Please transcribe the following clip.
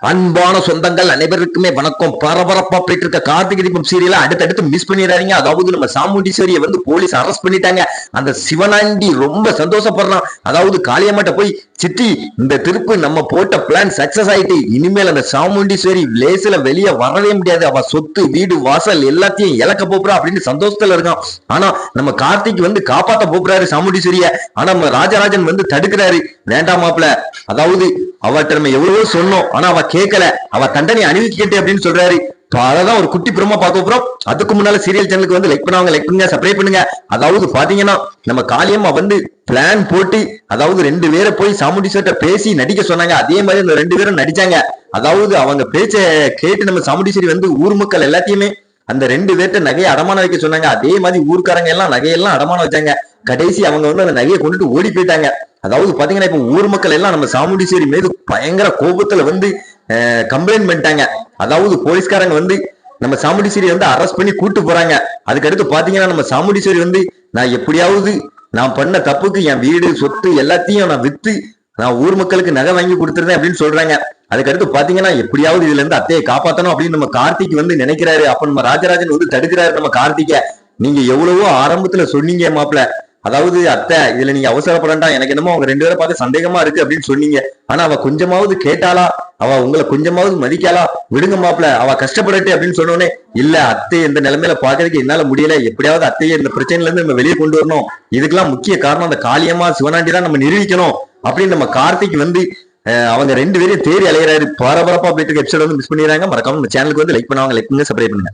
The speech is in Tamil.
அன்பான சொந்தங்கள் அனைவருக்குமே வணக்கம். பரபரப்பா போயிட்டு இருக்க கார்த்திகை தீபம் சீரியல அடுத்தடுத்து மிஸ் பண்ணிடாதீங்க. அதாவது நம்ம சாமுண்டீஸ்வரியை வந்து போலீஸ் அரெஸ்ட் பண்ணிட்டாங்க. அந்த சிவனாண்டி ரொம்ப சந்தோஷப்படுறான். அதாவது காளியம்மாட்ட போய் சித்தி இந்த திருப்பு நம்ம போட்ட பிளான் சக்சஸ் ஆயிட்டு, இனிமேல் அந்த சாமுண்டீஸ்வரி லேசில வெளியே வரவே முடியாது, அவ சொத்து வீடு வாசல் எல்லாத்தையும் இழக்க போறா அப்படின்னு சந்தோஷத்துல இருக்கான். ஆனா நம்ம கார்த்திக் வந்து காப்பாத்த போறாரு சாமுண்டீஸ்வரிய. ஆனா நம்ம ராஜராஜன் வந்து தடுக்கிறாரு. வேண்டாம் மாப்பிள, அதாவது அவட்ட நம்ம எவ்வளவோ சொன்னோம், ஆனா அவ கேட்கல, அவ தண்டனை அணிவிக்கிட்டே அப்படின்னு சொல்றாரு. அதான் ஒரு குட்டி பிரமா பார்க்க போறோம். அதுக்கு முன்னால சீரியல் சேனலுக்கு வந்து லைக் பண்ணுவாங்க, லைக் பண்ணுங்க, சப்ஸ்கிரைப் பண்ணுங்க. அதாவது பாத்தீங்கன்னா நம்ம காளியம்மா வந்து பிளான் போட்டு, அதாவது 2 பேரை போய் சாமுண்டீஸ்வர்ட்ட பேசி நடிக்க சொன்னாங்க. அதே மாதிரி அந்த 2 பேரும் நடிச்சாங்க. அதாவது அவங்க பேச்ச கேட்டு நம்ம சாமுண்டீஸ்வரி வந்து ஊர் மக்கள் எல்லாத்தையுமே அந்த 2 பேர்ட்ட நகையை அடமான வைக்க சொன்னாங்க. அதே மாதிரி ஊர்க்காரங்க எல்லாம் நகையெல்லாம் அடமான வச்சாங்க. கடைசி அவங்க வந்து அந்த நகையை கொண்டுட்டு ஓடி போயிட்டாங்க. அதாவது பாத்தீங்கன்னா இப்ப ஊர் மக்கள் எல்லாம் நம்ம சாமுண்டீஸ்வரி மீது பயங்கர கோபத்துல வந்து கம்ப்ளைண்ட் பண்ணிட்டாங்க. அதாவது போலீஸ்காரங்க வந்து நம்ம சாமுண்டீஸ்வரி வந்து அரெஸ்ட் பண்ணி கூட்டு போறாங்க. அதுக்கடுத்து பாத்தீங்கன்னா நம்ம சாமுண்டீஸ்வரி வந்து நான் எப்படியாவது நான் பண்ண தப்புக்கு என் வீடு சொத்து எல்லாத்தையும் நான் வித்து நான் ஊர் மக்களுக்கு நகை வாங்கி கொடுத்துருந்தேன் அப்படின்னு சொல்றாங்க. அதுக்கடுத்து பாத்தீங்கன்னா எப்படியாவது இதுல இருந்து அத்தையை காப்பாத்தணும் அப்படின்னு நம்ம கார்த்திக் வந்து நினைக்கிறாரு. அப்ப நம்ம ராஜராஜன் வந்து தடுக்கிறாரு நம்ம கார்த்திகை. நீங்க எவ்வளவோ ஆரம்பத்துல சொன்னீங்க மாப்பிள்ள, அதாவது அத்தை இதுல நீங்க அவசரப்படா, எனக்கு என்னமோ அவங்க 2 பேரை பார்த்து சந்தேகமா இருக்கு அப்படின்னு சொன்னீங்க. ஆனா அவ கொஞ்சமாவது கேட்டாளா, அவ உங்களை கொஞ்சமாவது மதிக்காளா, விடுங்க மாப்பிள்ள அவ கஷ்டப்படட்டு அப்படின்னு சொன்னோடனே இல்ல அத்தை இந்த நிலைமையில பாக்குறதுக்கு என்னால முடியல, எப்படியாவது அத்தையை இந்த பிரச்சனையில இருந்து நம்ம வெளியே கொண்டு வரணும், இதுக்கெல்லாம் முக்கிய காரணம் அந்த காளியம்மா சிவனாண்டி தான் நம்ம நிரூபிக்கணும் அப்படின்னு நம்ம கார்த்திக் வந்து அவங்க 2 பேரையும் தேடி அலையிறாரு. பரபரப்பா போயிட்டு எபிசோட் வந்து மிஸ் பண்ணிடுறாங்க. மறக்காம நம்ம சேனலுக்கு வந்து லைக் பண்ணுவாங்க, லைக் பண்ணுங்க, சப்ஸ்கிரைப் பண்ணுங்க.